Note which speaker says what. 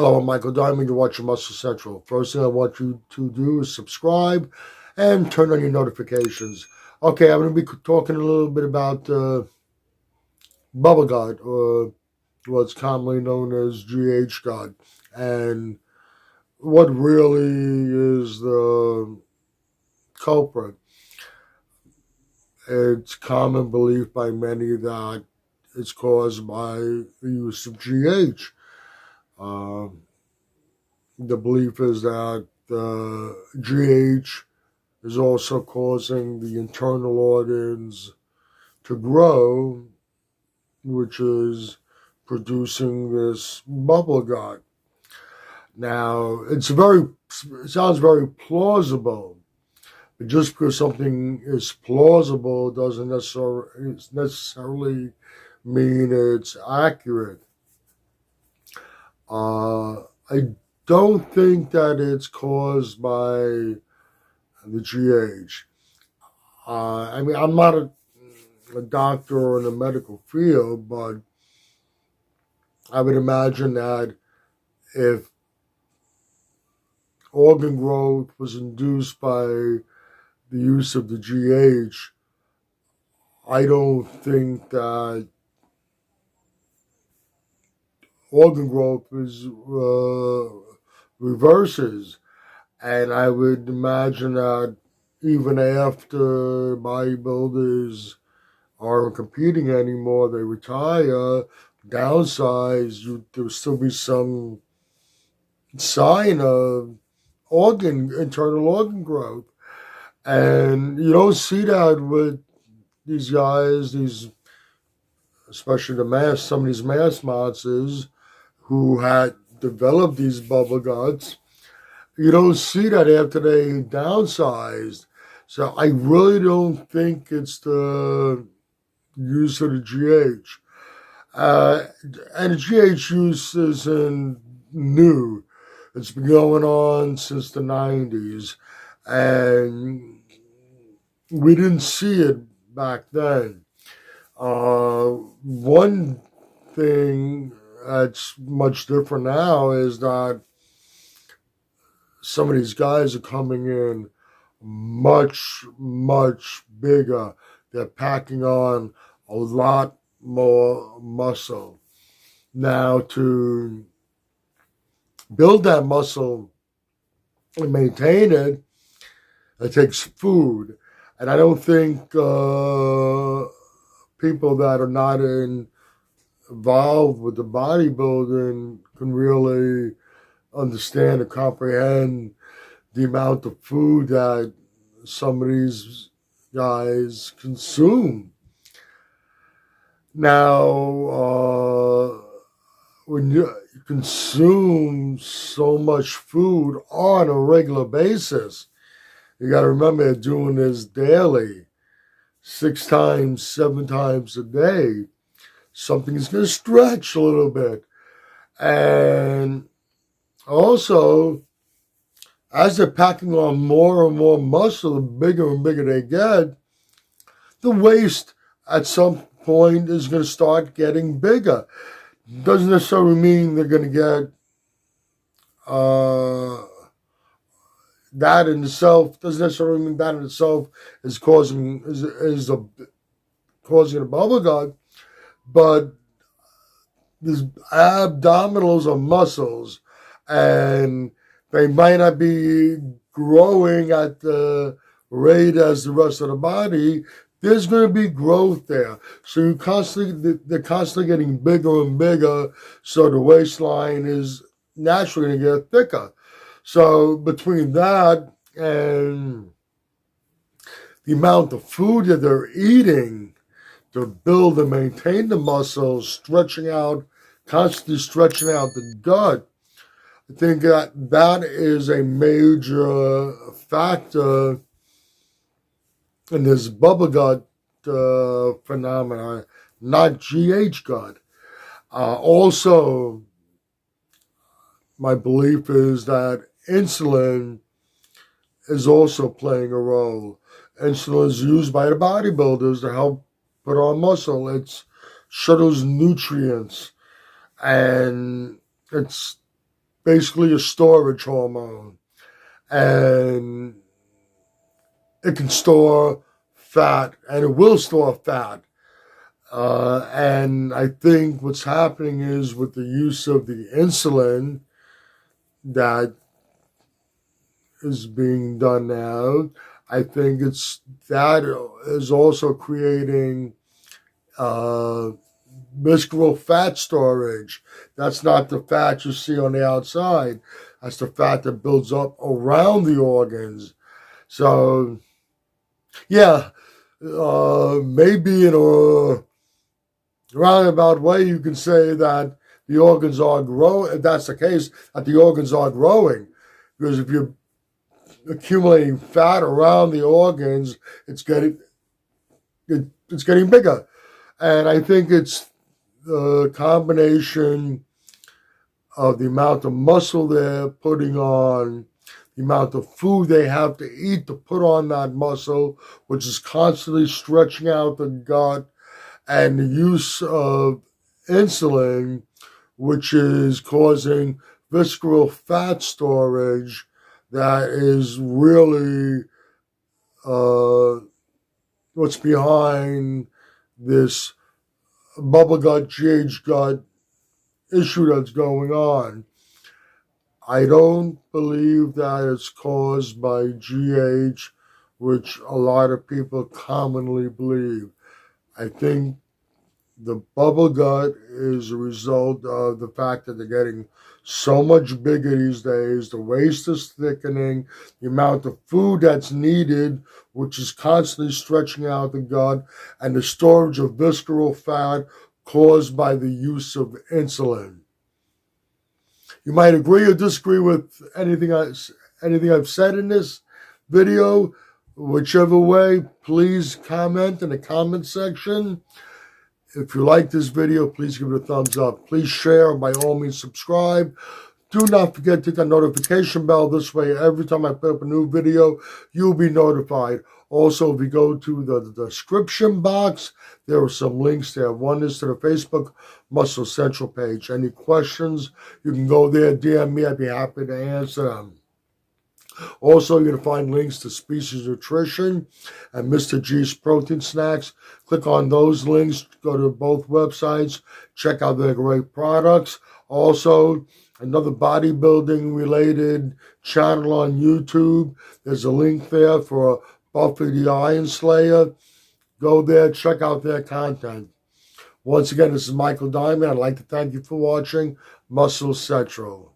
Speaker 1: Hello, I'm Michael Diamond. You're watching Muscle Central. First thing I want you to do is subscribe and turn on your notifications. Okay, I'm going to be talking a little bit about Bubble God, or what's commonly known as GH God, and what really is the culprit. It's common belief by many that it's caused by the use of GH. The belief is that GH is also causing the internal organs to grow, which is producing this bubble gut. Now, it sounds very plausible, but just because something is plausible doesn't necessarily mean it's accurate. I don't think that it's caused by the GH. I'm not a doctor or in the medical field, but I would imagine that if organ growth was induced by the use of the GH, I don't think that organ growth is reverses. And I would imagine that even after bodybuilders aren't competing anymore, they retire, downsize, there'll still be some sign of internal organ growth. And you don't see that with these guys, especially some of these mass monsters who had developed these bubble guts. You don't see that after they downsized. So I really don't think it's the use of the GH. And the GH use isn't new. It's been going on since the 90s. And we didn't see it back then. One thing that's much different now is that some of these guys are coming in much, much bigger. They're packing on a lot more muscle. Now, to build that muscle and maintain it, it takes food. And I don't think people that are not involved with the bodybuilding can really understand or comprehend the amount of food that some of these guys consume. Now, when you consume so much food on a regular basis, you got to remember they're doing this daily, 6 times, 7 times a day. Something's going to stretch a little bit. And also, as they're packing on more and more muscle, the bigger and bigger they get, the waist at some point is going to start getting bigger. Doesn't necessarily mean they're going to get that in itself. Doesn't necessarily mean that in itself is causing a bubble gut, but these abdominals are muscles, and they might not be growing at the rate as the rest of the body. There's going to be growth there. So they're constantly getting bigger and bigger, so the waistline is naturally going to get thicker. So between that and the amount of food that they're eating to build and maintain the muscles, constantly stretching out the gut, I think that is a major factor in this bubble gut phenomenon, not GH gut. Also, my belief is that insulin is also playing a role. Insulin is used by the bodybuilders to help put on muscle. It shuttles nutrients, and it's basically a storage hormone, and it can store fat, and it will store fat. And I think what's happening is with the use of the insulin that is being done now, I think it's that is also creating visceral fat storage. That's not the fat you see on the outside. That's the fat that builds up around the organs. So, yeah, maybe in a roundabout way, you can say that the organs are growing. If that's the case, that the organs are growing, because if you're accumulating fat around the organs, it's getting bigger, and I think it's the combination of the amount of muscle they're putting on, the amount of food they have to eat to put on that muscle, which is constantly stretching out the gut, and the use of insulin, which is causing visceral fat storage that is really what's behind this bubble gut, GH gut issue that's going on. I don't believe that it's caused by GH, which a lot of people commonly believe. I think the bubble gut is a result of the fact that they're getting so much bigger these days. The waist is thickening, the amount of food that's needed, which is constantly stretching out the gut, and the storage of visceral fat caused by the use of insulin. You might agree or disagree with anything I've said in this video. Whichever way, please comment in the comment section. If you like this video, please give it a thumbs up. Please share, and by all means subscribe. Do not forget to hit the notification bell. This way, every time I put up a new video, you'll be notified. Also, if you go to the description box, there are some links there. One is to the Facebook Muscle Central page. Any questions, you can go there, DM me. I'd be happy to answer them. Also, you're going to find links to Species Nutrition and Mr. G's Protein Snacks. Click on those links. Go to both websites. Check out their great products. Also, another bodybuilding-related channel on YouTube. There's a link there for Buffy the Ironslayer. Go there. Check out their content. Once again, this is Michael Diamond. I'd like to thank you for watching Muscle Central.